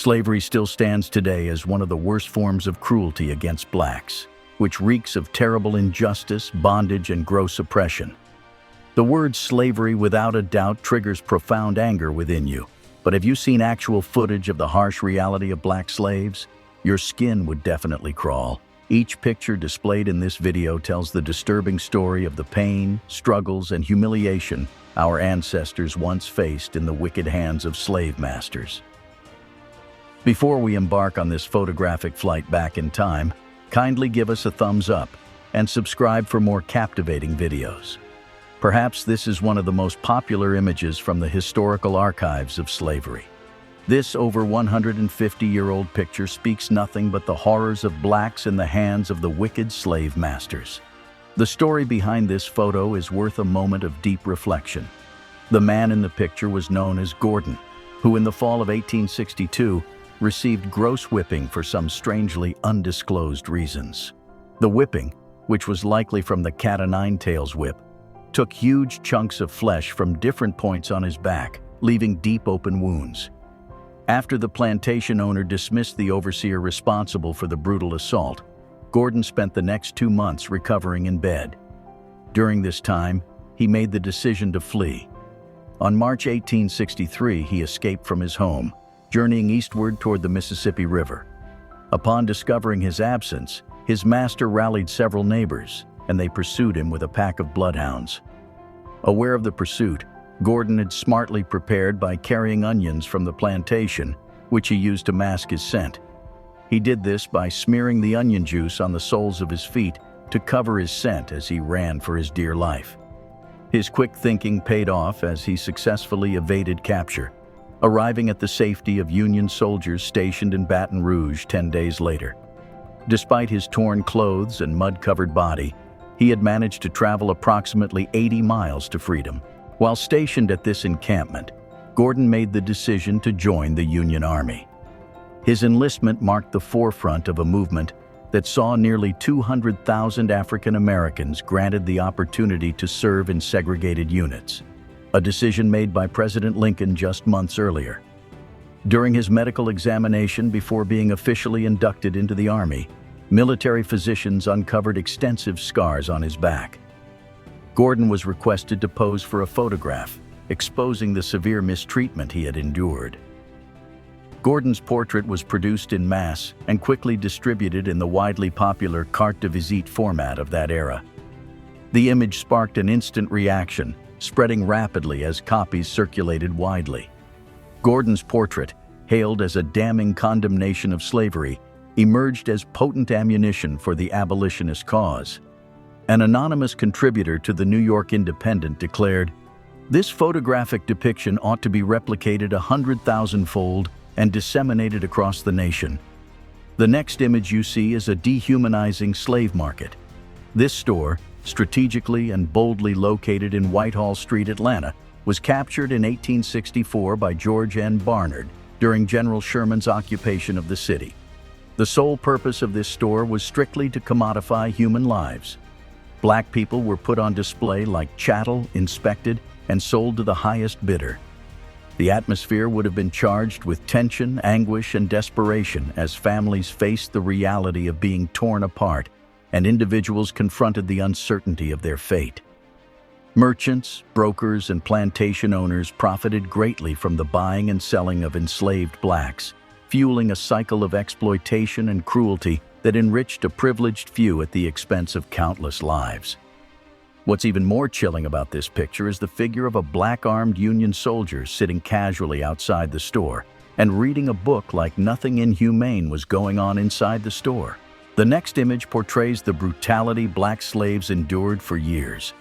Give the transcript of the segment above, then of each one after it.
Slavery still stands today as one of the worst forms of cruelty against blacks, which reeks of terrible injustice, bondage, and gross oppression. The word slavery without a doubt triggers profound anger within you, but have you seen actual footage of the harsh reality of black slaves? Your skin would definitely crawl. Each picture displayed in this video tells the disturbing story of the pain, struggles, and humiliation our ancestors once faced in the wicked hands of slave masters. Before we embark on this photographic flight back in time, kindly give us a thumbs up and subscribe for more captivating videos. Perhaps this is one of the most popular images from the historical archives of slavery. This over 150-year-old picture speaks nothing but the horrors of blacks in the hands of the wicked slave masters. The story behind this photo is worth a moment of deep reflection. The man in the picture was known as Gordon, who in the fall of 1862 received gross whipping for some strangely undisclosed reasons. The whipping, which was likely from the cat-o'-nine-tails whip, took huge chunks of flesh from different points on his back, leaving deep open wounds. After the plantation owner dismissed the overseer responsible for the brutal assault, Gordon spent the next 2 months recovering in bed. During this time, he made the decision to flee. On March 1863, he escaped from his home, journeying eastward toward the Mississippi River. Upon discovering his absence, his master rallied several neighbors, and they pursued him with a pack of bloodhounds. Aware of the pursuit, Gordon had smartly prepared by carrying onions from the plantation, which he used to mask his scent. He did this by smearing the onion juice on the soles of his feet to cover his scent as he ran for his dear life. His quick thinking paid off as he successfully evaded capture, arriving at the safety of Union soldiers stationed in Baton Rouge 10 days later. Despite his torn clothes and mud-covered body, he had managed to travel approximately 80 miles to freedom. While stationed at this encampment, Gordon made the decision to join the Union Army. His enlistment marked the forefront of a movement that saw nearly 200,000 African Americans granted the opportunity to serve in segregated units, a decision made by President Lincoln just months earlier. During his medical examination before being officially inducted into the Army, military physicians uncovered extensive scars on his back. Gordon was requested to pose for a photograph, exposing the severe mistreatment he had endured. Gordon's portrait was produced en masse and quickly distributed in the widely popular carte de visite format of that era. The image sparked an instant reaction, spreading rapidly as copies circulated widely. Gordon's portrait, hailed as a damning condemnation of slavery, emerged as potent ammunition for the abolitionist cause. An anonymous contributor to the New York Independent declared, "This photographic depiction ought to be replicated 100,000-fold and disseminated across the nation." The next image you see is a dehumanizing slave market. This store, strategically and boldly located in Whitehall Street, Atlanta, was captured in 1864 by George N. Barnard during General Sherman's occupation of the city. The sole purpose of this store was strictly to commodify human lives. Black people were put on display like chattel, inspected, and sold to the highest bidder. The atmosphere would have been charged with tension, anguish, and desperation as families faced the reality of being torn apart and individuals confronted the uncertainty of their fate. Merchants, brokers, and plantation owners profited greatly from the buying and selling of enslaved blacks, fueling a cycle of exploitation and cruelty that enriched a privileged few at the expense of countless lives. What's even more chilling about this picture is the figure of a black-armed Union soldier sitting casually outside the store and reading a book like nothing inhumane was going on inside the store. The next image portrays the brutality black slaves endured for years.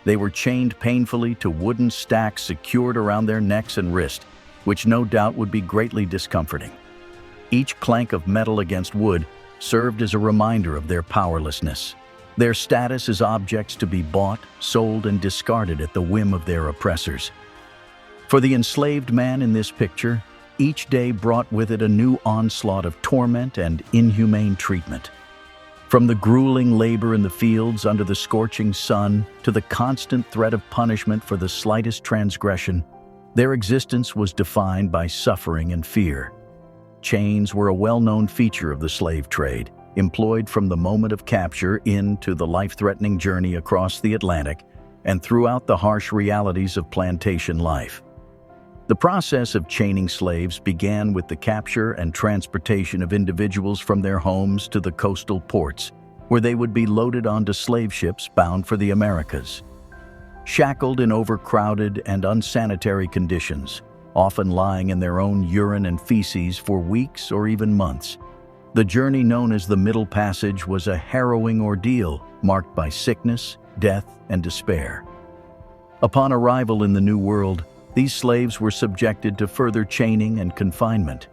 They were chained painfully to wooden stacks secured around their necks and wrists, which no doubt would be greatly discomforting. Each clank of metal against wood served as a reminder of their powerlessness. Their status as objects to be bought, sold, and discarded at the whim of their oppressors. For the enslaved man in this picture, each day brought with it a new onslaught of torment and inhumane treatment. From the grueling labor in the fields under the scorching sun to the constant threat of punishment for the slightest transgression, their existence was defined by suffering and fear. Chains were a well-known feature of the slave trade, employed from the moment of capture into the life-threatening journey across the Atlantic and throughout the harsh realities of plantation life. The process of chaining slaves began with the capture and transportation of individuals from their homes to the coastal ports, where they would be loaded onto slave ships bound for the Americas. Shackled in overcrowded and unsanitary conditions, often lying in their own urine and feces for weeks or even months, the journey known as the Middle Passage was a harrowing ordeal marked by sickness, death, and despair. Upon arrival in the New World, these slaves were subjected to further chaining and confinement.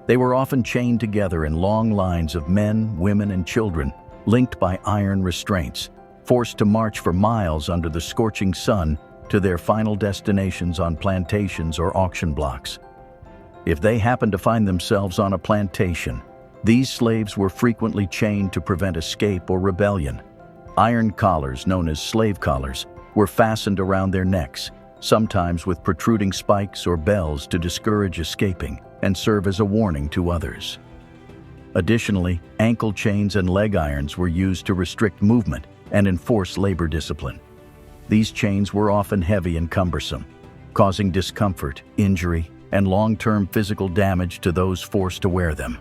They were often chained together in long lines of men, women, and children, linked by iron restraints, forced to march for miles under the scorching sun to their final destinations on plantations or auction blocks. If they happened to find themselves on a plantation, these slaves were frequently chained to prevent escape or rebellion. Iron collars, known as slave collars, were fastened around their necks, sometimes with protruding spikes or bells to discourage escaping and serve as a warning to others. Additionally, ankle chains and leg irons were used to restrict movement and enforce labor discipline. These chains were often heavy and cumbersome, causing discomfort, injury, and long-term physical damage to those forced to wear them.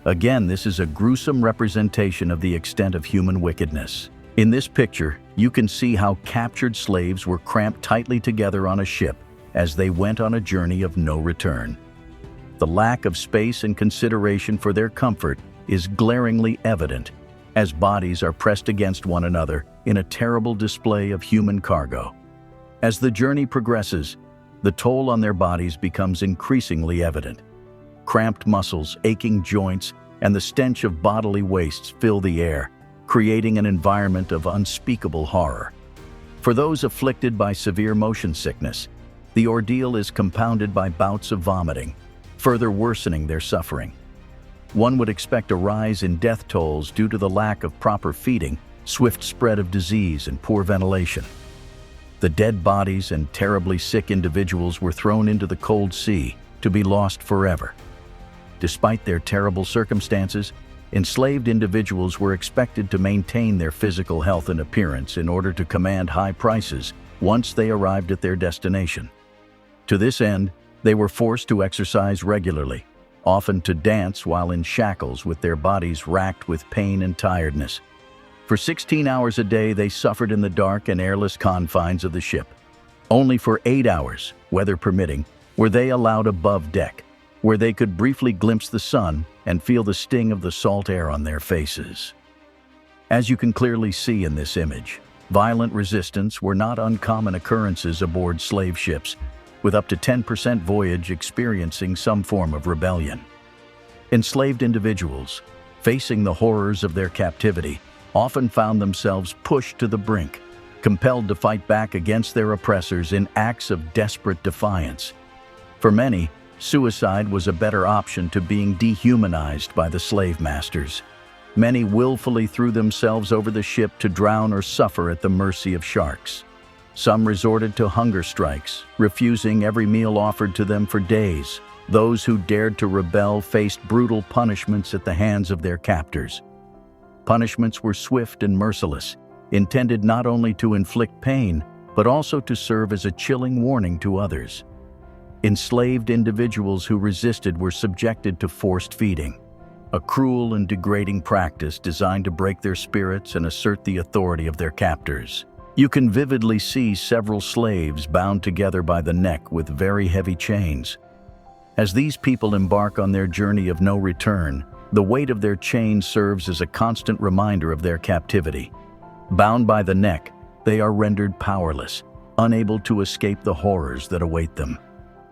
Again, this is a gruesome representation of the extent of human wickedness. In this picture, you can see how captured slaves were cramped tightly together on a ship as they went on a journey of no return. The lack of space and consideration for their comfort is glaringly evident as bodies are pressed against one another in a terrible display of human cargo. As the journey progresses, the toll on their bodies becomes increasingly evident. Cramped muscles, aching joints, and the stench of bodily wastes fill the air, creating an environment of unspeakable horror. For those afflicted by severe motion sickness, the ordeal is compounded by bouts of vomiting, further worsening their suffering. One would expect a rise in death tolls due to the lack of proper feeding, swift spread of disease, and poor ventilation. The dead bodies and terribly sick individuals were thrown into the cold sea to be lost forever. Despite their terrible circumstances, enslaved individuals were expected to maintain their physical health and appearance in order to command high prices once they arrived at their destination. To this end, they were forced to exercise regularly, often to dance while in shackles with their bodies racked with pain and tiredness. For 16 hours a day, they suffered in the dark and airless confines of the ship. Only for 8 hours, weather permitting, were they allowed above deck, where they could briefly glimpse the sun and feel the sting of the salt air on their faces. As you can clearly see in this image, violent resistance were not uncommon occurrences aboard slave ships, with up to 10% voyage experiencing some form of rebellion. Enslaved individuals, facing the horrors of their captivity, often found themselves pushed to the brink, compelled to fight back against their oppressors in acts of desperate defiance. For many, suicide was a better option to being dehumanized by the slave masters. Many willfully threw themselves over the ship to drown or suffer at the mercy of sharks. Some resorted to hunger strikes, refusing every meal offered to them for days. Those who dared to rebel faced brutal punishments at the hands of their captors. Punishments were swift and merciless, intended not only to inflict pain, but also to serve as a chilling warning to others. Enslaved individuals who resisted were subjected to forced feeding, a cruel and degrading practice designed to break their spirits and assert the authority of their captors. You can vividly see several slaves bound together by the neck with very heavy chains. As these people embark on their journey of no return, the weight of their chains serves as a constant reminder of their captivity. Bound by the neck, they are rendered powerless, unable to escape the horrors that await them.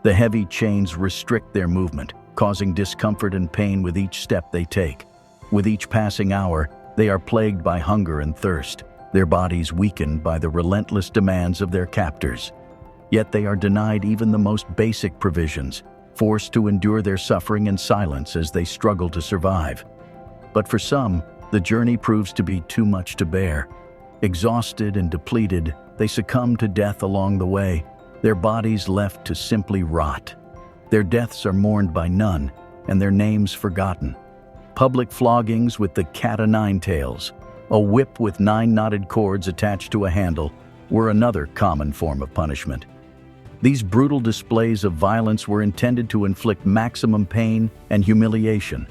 The heavy chains restrict their movement, causing discomfort and pain with each step they take. With each passing hour, they are plagued by hunger and thirst, their bodies weakened by the relentless demands of their captors. Yet they are denied even the most basic provisions, forced to endure their suffering in silence as they struggle to survive. But for some, the journey proves to be too much to bear. Exhausted and depleted, they succumb to death along the way, their bodies left to simply rot. Their deaths are mourned by none, and their names forgotten. Public floggings with the cat-o'-nine-tails, a whip with 9 knotted cords attached to a handle, were another common form of punishment. These brutal displays of violence were intended to inflict maximum pain and humiliation.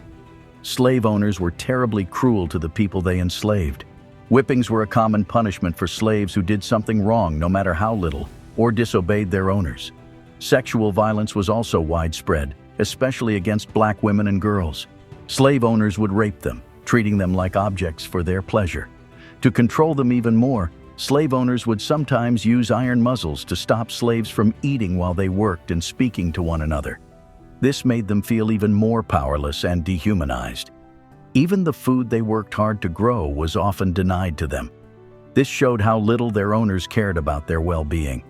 Slave owners were terribly cruel to the people they enslaved. Whippings were a common punishment for slaves who did something wrong, no matter how little, or disobeyed their owners. Sexual violence was also widespread, especially against black women and girls. Slave owners would rape them, treating them like objects for their pleasure. To control them even more, slave owners would sometimes use iron muzzles to stop slaves from eating while they worked and speaking to one another. This made them feel even more powerless and dehumanized. Even the food they worked hard to grow was often denied to them. This showed how little their owners cared about their well-being.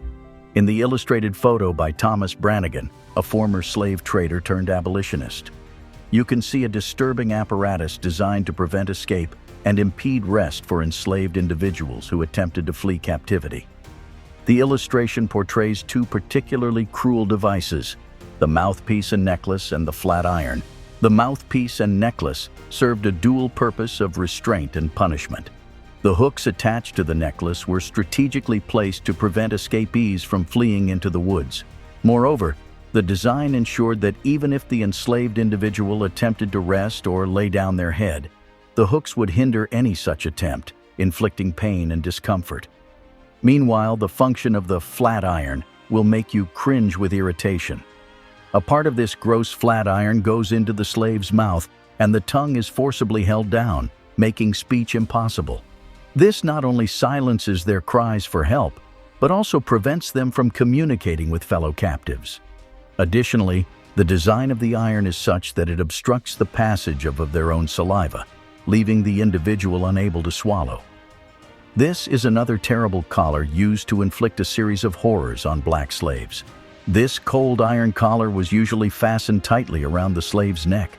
In the illustrated photo by Thomas Brannigan, a former slave trader turned abolitionist, you can see a disturbing apparatus designed to prevent escape and impede rest for enslaved individuals who attempted to flee captivity. The illustration portrays 2 particularly cruel devices, the mouthpiece and necklace and the flat iron. The mouthpiece and necklace served a dual purpose of restraint and punishment. The hooks attached to the necklace were strategically placed to prevent escapees from fleeing into the woods. Moreover, the design ensured that even if the enslaved individual attempted to rest or lay down their head, the hooks would hinder any such attempt, inflicting pain and discomfort. Meanwhile, the function of the flat iron will make you cringe with irritation. A part of this gross flat iron goes into the slave's mouth, and the tongue is forcibly held down, making speech impossible. This not only silences their cries for help, but also prevents them from communicating with fellow captives. Additionally, the design of the iron is such that it obstructs the passage of their own saliva, leaving the individual unable to swallow. This is another terrible collar used to inflict a series of horrors on black slaves. This cold iron collar was usually fastened tightly around the slave's neck.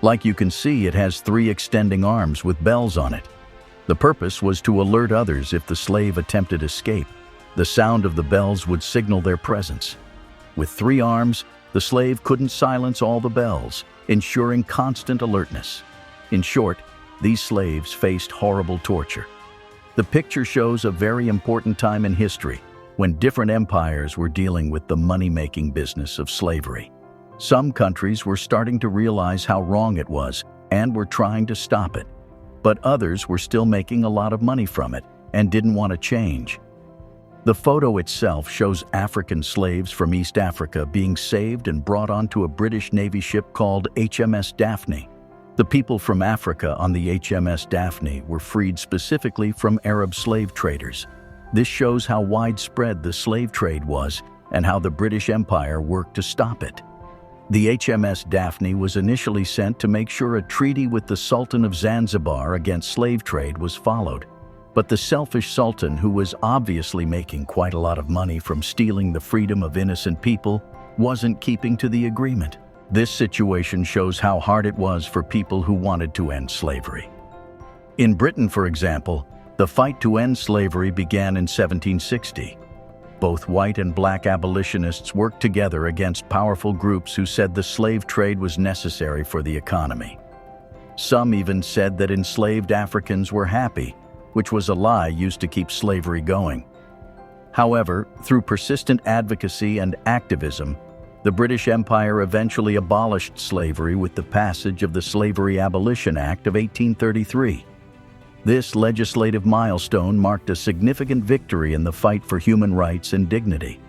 Like you can see, it has 3 extending arms with bells on it. The purpose was to alert others if the slave attempted escape. The sound of the bells would signal their presence. With 3 arms, the slave couldn't silence all the bells, ensuring constant alertness. In short, these slaves faced horrible torture. The picture shows a very important time in history, when different empires were dealing with the money-making business of slavery. Some countries were starting to realize how wrong it was and were trying to stop it, but others were still making a lot of money from it and didn't want to change. The photo itself shows African slaves from East Africa being saved and brought onto a British Navy ship called HMS Daphne. The people from Africa on the HMS Daphne were freed specifically from Arab slave traders. This shows how widespread the slave trade was and how the British Empire worked to stop it. The HMS Daphne was initially sent to make sure a treaty with the Sultan of Zanzibar against slave trade was followed. But the selfish Sultan, who was obviously making quite a lot of money from stealing the freedom of innocent people, wasn't keeping to the agreement. This situation shows how hard it was for people who wanted to end slavery. In Britain, for example, the fight to end slavery began in 1760. Both white and black abolitionists worked together against powerful groups who said the slave trade was necessary for the economy. Some even said that enslaved Africans were happy, which was a lie used to keep slavery going. However, through persistent advocacy and activism, the British Empire eventually abolished slavery with the passage of the Slavery Abolition Act of 1833. This legislative milestone marked a significant victory in the fight for human rights and dignity.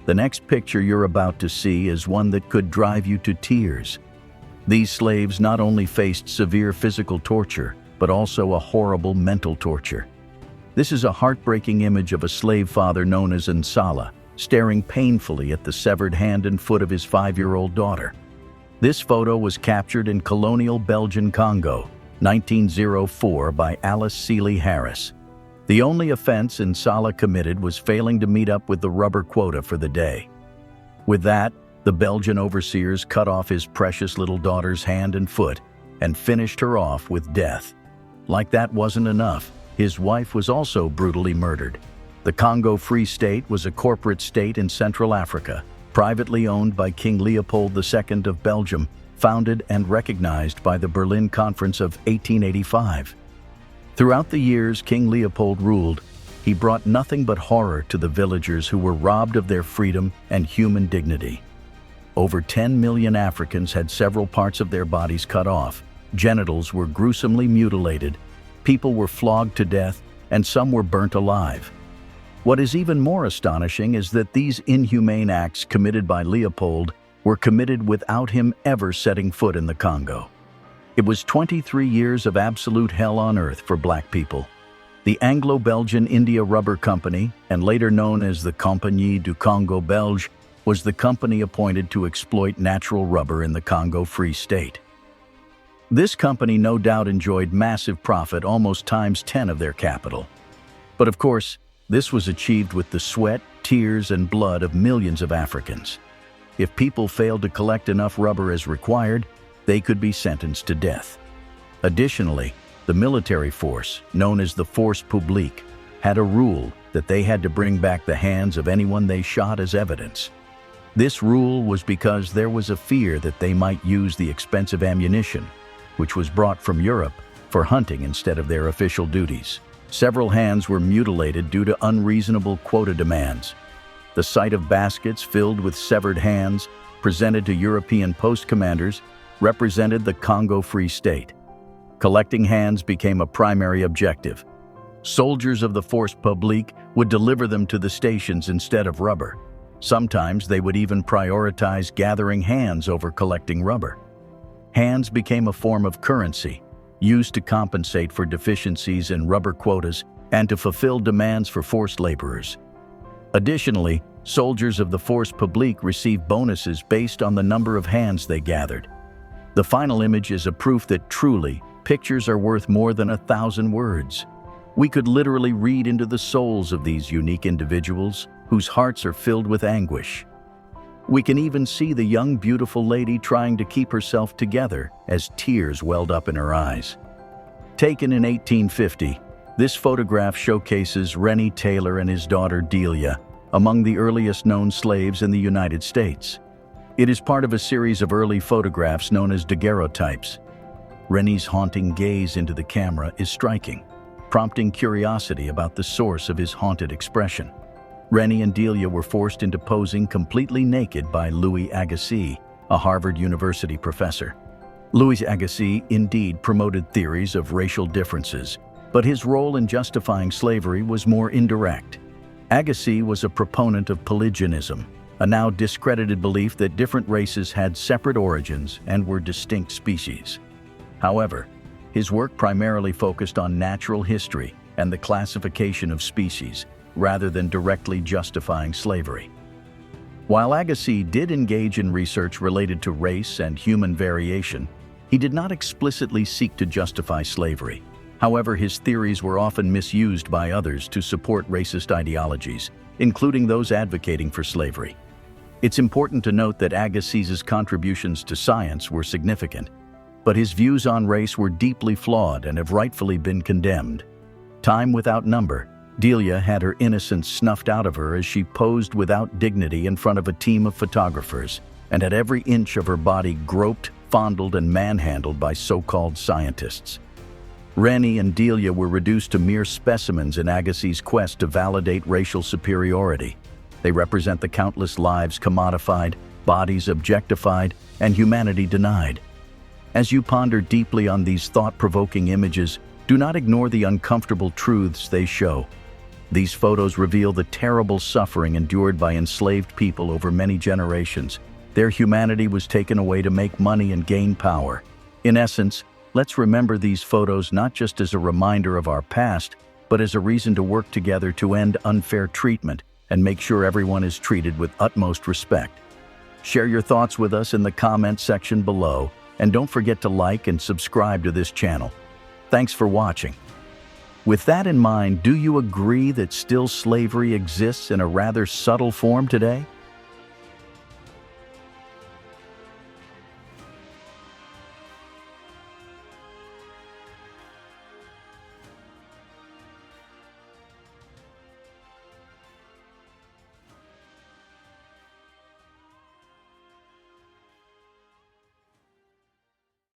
The next picture you're about to see is one that could drive you to tears. These slaves not only faced severe physical torture, but also a horrible mental torture. This is a heartbreaking image of a slave father known as Nsala, staring painfully at the severed hand and foot of his 5-year-old daughter. This photo was captured in colonial Belgian Congo, 1904, by Alice Seeley Harris. The only offense Nsala committed was failing to meet up with the rubber quota for the day. With that, the Belgian overseers cut off his precious little daughter's hand and foot and finished her off with death. Like that wasn't enough, his wife was also brutally murdered. The Congo Free State was a corporate state in Central Africa, privately owned by King Leopold II of Belgium, founded and recognized by the Berlin Conference of 1885. Throughout the years King Leopold ruled, he brought nothing but horror to the villagers who were robbed of their freedom and human dignity. Over 10 million Africans had several parts of their bodies cut off, genitals were gruesomely mutilated, people were flogged to death, and some were burnt alive. What is even more astonishing is that these inhumane acts committed by Leopold were committed without him ever setting foot in the Congo. It was 23 years of absolute hell on earth for black people. The Anglo-Belgian India Rubber Company, and later known as the Compagnie du Congo Belge, was the company appointed to exploit natural rubber in the Congo Free State. This company no doubt enjoyed massive profit, almost times 10 of their capital. But of course, this was achieved with the sweat, tears, and blood of millions of Africans. If people failed to collect enough rubber as required, they could be sentenced to death. Additionally, the military force, known as the Force Publique, had a rule that they had to bring back the hands of anyone they shot as evidence. This rule was because there was a fear that they might use the expensive ammunition, which was brought from Europe, for hunting instead of their official duties. Several hands were mutilated due to unreasonable quota demands. The sight of baskets filled with severed hands, presented to European post commanders, represented the Congo Free State. Collecting hands became a primary objective. Soldiers of the Force Publique would deliver them to the stations instead of rubber. Sometimes they would even prioritize gathering hands over collecting rubber. Hands became a form of currency, used to compensate for deficiencies in rubber quotas and to fulfill demands for forced laborers. Additionally, soldiers of the Force Publique received bonuses based on the number of hands they gathered. The final image is a proof that truly, pictures are worth more than 1,000 words. We could literally read into the souls of these unique individuals whose hearts are filled with anguish. We can even see the young, beautiful lady trying to keep herself together as tears welled up in her eyes. Taken in 1850, this photograph showcases Rennie Taylor and his daughter Delia, among the earliest known slaves in the United States. It is part of a series of early photographs known as daguerreotypes. Rennie's haunting gaze into the camera is striking, prompting curiosity about the source of his haunted expression. Rennie and Delia were forced into posing completely naked by Louis Agassiz, a Harvard University professor. Louis Agassiz indeed promoted theories of racial differences, but his role in justifying slavery was more indirect. Agassiz was a proponent of polygenism, a now discredited belief that different races had separate origins and were distinct species. However, his work primarily focused on natural history and the classification of species, rather than directly justifying slavery. While Agassiz did engage in research related to race and human variation, he did not explicitly seek to justify slavery. However, his theories were often misused by others to support racist ideologies, including those advocating for slavery. It's important to note that Agassiz's contributions to science were significant, but his views on race were deeply flawed and have rightfully been condemned. Time without number, Delia had her innocence snuffed out of her as she posed without dignity in front of a team of photographers, and had every inch of her body groped, fondled, and manhandled by so-called scientists. Rennie and Delia were reduced to mere specimens in Agassiz's quest to validate racial superiority. They represent the countless lives commodified, bodies objectified, and humanity denied. As you ponder deeply on these thought-provoking images, do not ignore the uncomfortable truths they show. These photos reveal the terrible suffering endured by enslaved people over many generations. Their humanity was taken away to make money and gain power. In essence, let's remember these photos not just as a reminder of our past, but as a reason to work together to end unfair treatment and make sure everyone is treated with utmost respect. Share your thoughts with us in the comment section below, and don't forget to like and subscribe to this channel. Thanks for watching. With that in mind, do you agree that still slavery exists in a rather subtle form today?